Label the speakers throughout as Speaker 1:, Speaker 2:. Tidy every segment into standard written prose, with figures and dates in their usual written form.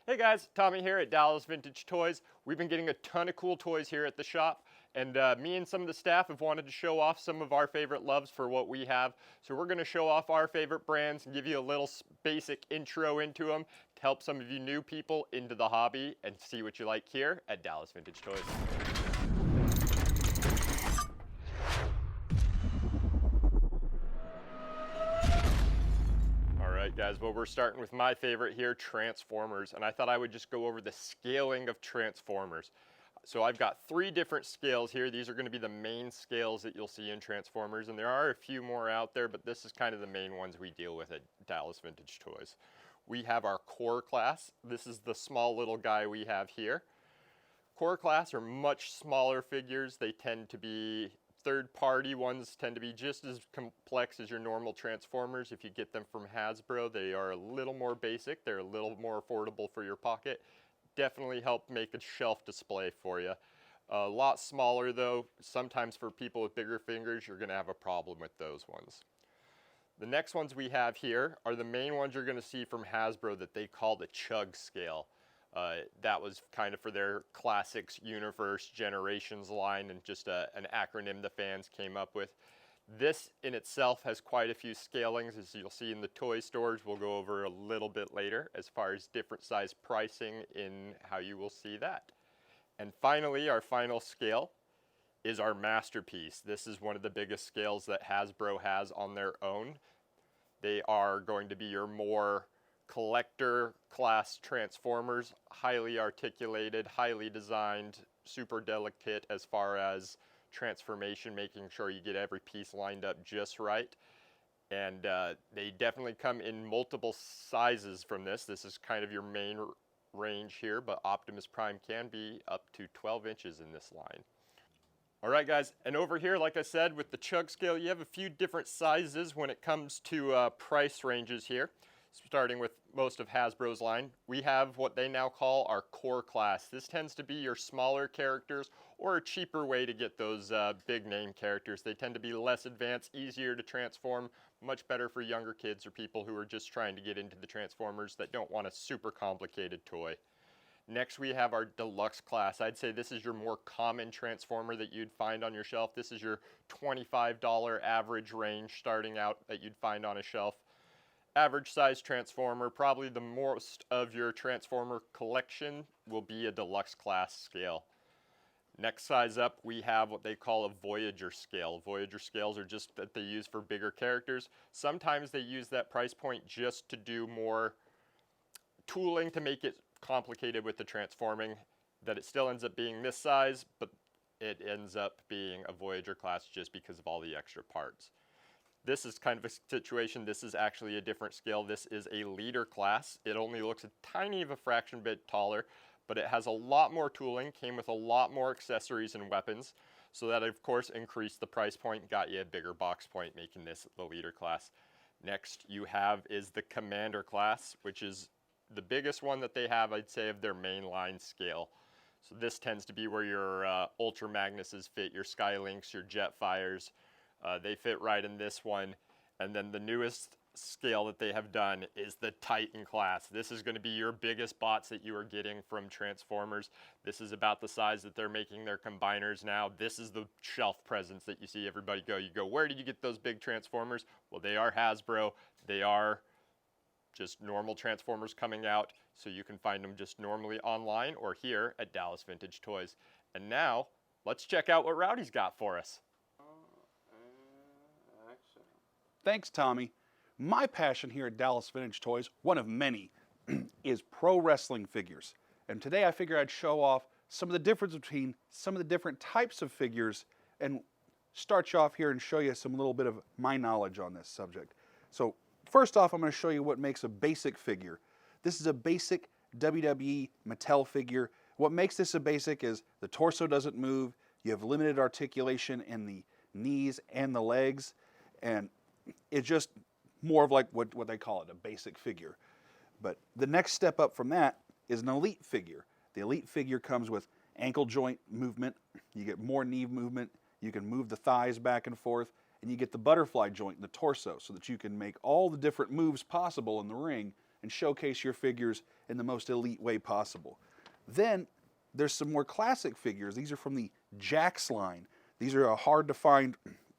Speaker 1: Hey guys, Tommy here at Dallas Vintage Toys. We've been getting a ton of cool toys here at the shop, and me and some of the staff have wanted to show off some of our favorite loves for what we have. So we're going to show off our favorite brands and give you a little basic intro into them to help some of you new people into the hobby and see what you like here at Dallas Vintage Toys. Alright guys, well we're starting with my favorite here, Transformers, and I thought I would just go over the scaling of Transformers. So I've got 3 different scales here. These are going to be the main scales that you'll see in Transformers, and there are a few more out there, but this is kind of the main ones we deal with at Dallas Vintage Toys. We have our Core Class. This is the small little guy we have here. Core Class are much smaller figures. They tend to be third-party ones, tend to be just as complex as your normal Transformers. If you get them from Hasbro, they are a little more basic. They're a little more affordable for your pocket. Definitely help make a shelf display for you. A lot smaller though. Sometimes for people with bigger fingers, you're going to have a problem with those ones. The next ones we have here are the main ones you're going to see from Hasbro that they call the Chug scale. That was kind of for their Classics Universe Generations line, and just an acronym the fans came up with. This in itself has quite a few scalings, as you'll see in the toy stores. We'll go over a little bit later as far as different size pricing in how you will see that. And finally, our final scale is our masterpiece. This is one of the biggest scales that Hasbro has on their own. They are going to be your more collector class Transformers, highly articulated, highly designed, super delicate as far as transformation, making sure you get every piece lined up just right. And they definitely come in multiple sizes from this. This is kind of your main range here, but Optimus Prime can be up to 12 inches in this line. Alright guys, and over here, like I said, with the Chug scale, you have a few different sizes when it comes to price ranges here. Starting with most of Hasbro's line, we have what they now call our Core Class. This tends to be your smaller characters, or a cheaper way to get those big name characters. They tend to be less advanced, easier to transform, much better for younger kids or people who are just trying to get into the Transformers that don't want a super complicated toy. Next we have our Deluxe Class. I'd say this is your more common Transformer that you'd find on your shelf. This is your $25 average range starting out that you'd find on a shelf. Average size Transformer, probably the most of your Transformer collection will be a Deluxe Class scale. Next size up, we have what they call a Voyager scale. Voyager scales are just that they use for bigger characters. Sometimes they use that price point just to do more tooling to make it complicated with the transforming, that it still ends up being this size, but it ends up being a Voyager class just because of all the extra parts. This is kind of a situation, this is actually a different scale. This is a leader class. It only looks a tiny of a fraction bit taller, but it has a lot more tooling, came with a lot more accessories and weapons, so that of course increased the price point, got you a bigger box point, making this the leader class. Next you have is the Commander class, which is the biggest one that they have, I'd say, of their mainline scale. So this tends to be where your Ultra Magnuses fit, your Skylynx, your Jetfires. They fit right in this one. And then the newest scale that they have done is the Titan class. This is going to be your biggest bots that you are getting from Transformers. This is about the size that they're making their combiners now. This is the shelf presence that you see everybody go. You go, where did you get those big Transformers? Well, they are Hasbro. They are just normal Transformers coming out, so you can find them just normally online or here at Dallas Vintage Toys. And now, let's check out what Rowdy's got for us.
Speaker 2: Thanks, Tommy. My passion here at Dallas Vintage Toys, one of many, is pro wrestling figures. And today I figured I'd show off some of the difference between some of the different types of figures and start you off here and show you some little bit of my knowledge on this subject. So first off, I'm going to show you what makes a basic figure. This is a basic WWE Mattel figure. What makes this a basic is the torso doesn't move, you have limited articulation in the knees and the legs, and it's just more of like what they call it, a basic figure. But the next step up from that is an elite figure. The elite figure comes with ankle joint movement, you get more knee movement, you can move the thighs back and forth, and you get the butterfly joint in the torso so that you can make all the different moves possible in the ring and showcase your figures in the most elite way possible. Then there's some more classic figures. These are from the Jax line. These are a hard to find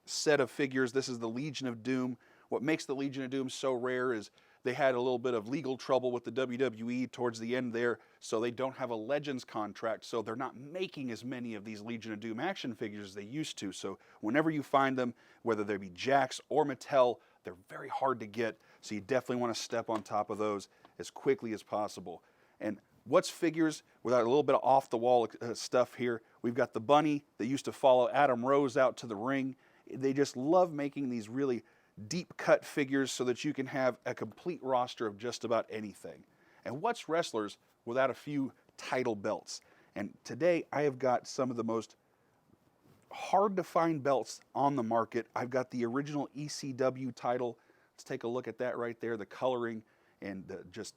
Speaker 2: set of figures. This is the Legion of Doom. What makes the Legion of Doom so rare is they had a little bit of legal trouble with the WWE towards the end there, so they don't have a Legends contract, so they're not making as many of these Legion of Doom action figures as they used to. So whenever you find them, whether they be Jax or Mattel, they're very hard to get, so you definitely want to step on top of those as quickly as possible. And what's figures without a little bit of off-the-wall stuff here? We've got the bunny that used to follow Adam Rose out to the ring. They just love making these really deep cut figures so that you can have a complete roster of just about anything. And what's wrestlers without a few title belts? And today I have got some of the most hard to find belts on the market. I've got the original ECW title. Let's take a look at that right there. The coloring and just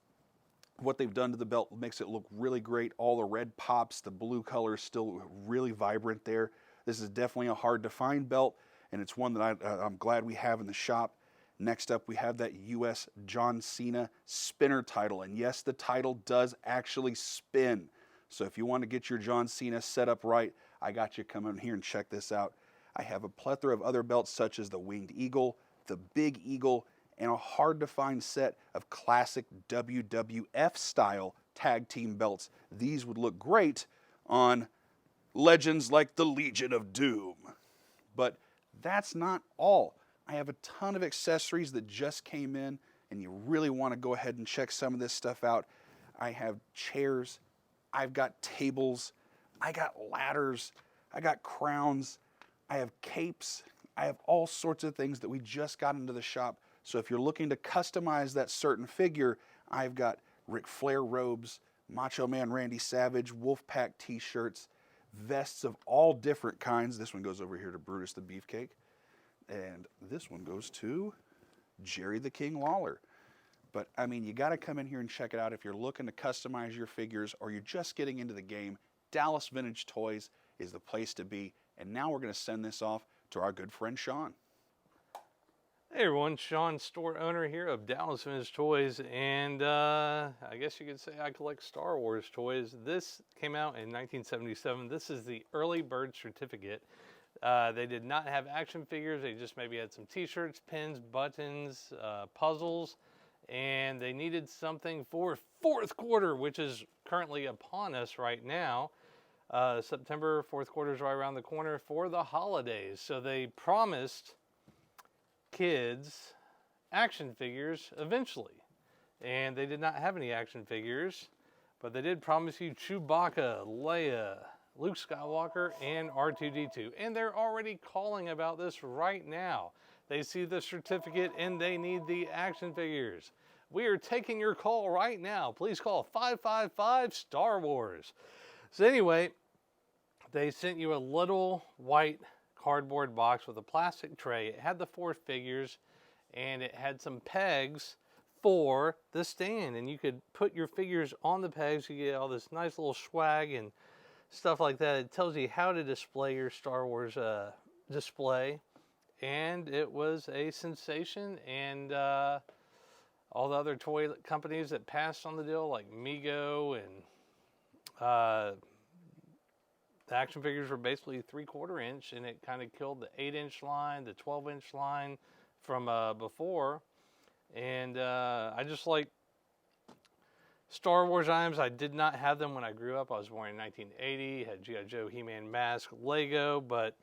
Speaker 2: what they've done to the belt makes it look really great. All the red pops, the blue color is still really vibrant there. This is definitely a hard to find belt, and it's one that I'm glad we have in the shop. Next up, we have that U.S. John Cena spinner title. And yes, the title does actually spin. So if you want to get your John Cena set up right, I got you. Come in here and check this out. I have a plethora of other belts such as the Winged Eagle, the Big Eagle, and a hard to find set of classic WWF style tag team belts. These would look great on legends like the Legion of Doom. But that's not all. I have a ton of accessories that just came in, and you really want to go ahead and check some of this stuff out. I have chairs, I've got tables, I got ladders, I got crowns, I have capes, I have all sorts of things that we just got into the shop. So if you're looking to customize that certain figure, I've got Ric Flair robes, Macho Man Randy Savage, Wolfpack t-shirts, vests of all different kinds. This one goes over here to Brutus the Beefcake. And this one goes to Jerry the King Lawler. But, I mean, you got to come in here and check it out if you're looking to customize your figures or you're just getting into the game. Dallas Vintage Toys is the place to be. And now we're going to send this off to our good friend Sean.
Speaker 3: Hey everyone, Sean, store owner here of Dallas Vintage Toys, and I guess you could say I collect Star Wars toys. This came out in 1977. This is the early bird certificate. They did not have action figures. They just maybe had some t-shirts, pins, buttons, puzzles, and they needed something for fourth quarter, which is currently upon us right now. September, fourth quarter is right around the corner for the holidays. So they promised kids action figures eventually, and they did not have any action figures, but they did promise you Chewbacca, Leia, Luke Skywalker, and R2-D2, and they're already calling about this right now. They see the certificate and they need the action figures. We are taking your call right now. Please call 555 Star Wars. So anyway, they sent you a little white cardboard box with a plastic tray. It had the 4 figures and it had some pegs for the stand, and you could put your figures on the pegs. You get all this nice little swag and stuff like that. It tells you how to display your Star Wars display, and it was a sensation. And all the other toy companies that passed on the deal, like Mego, and the action figures were basically 3/4 inch, and it kind of killed the 8-inch line, the 12-inch line from before. And I just like Star Wars items. I did not have them when I grew up. I was born in 1980, had G.I. Joe, He-Man mask, Lego, but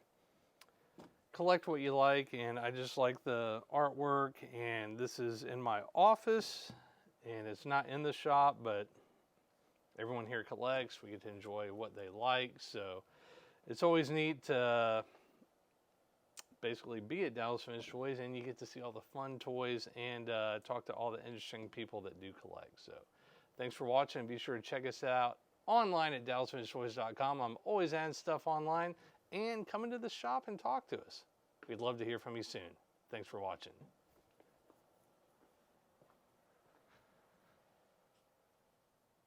Speaker 3: collect what you like, and I just like the artwork. And this is in my office, and it's not in the shop, but everyone here collects. We get to enjoy what they like, so it's always neat to basically be at Dallas Vintage Toys, and you get to see all the fun toys and talk to all the interesting people that do collect. So thanks for watching. Be sure to check us out online at DallasVintageToys.com. I'm always adding stuff online, and come into the shop and talk to us. We'd love to hear from you soon. Thanks for watching.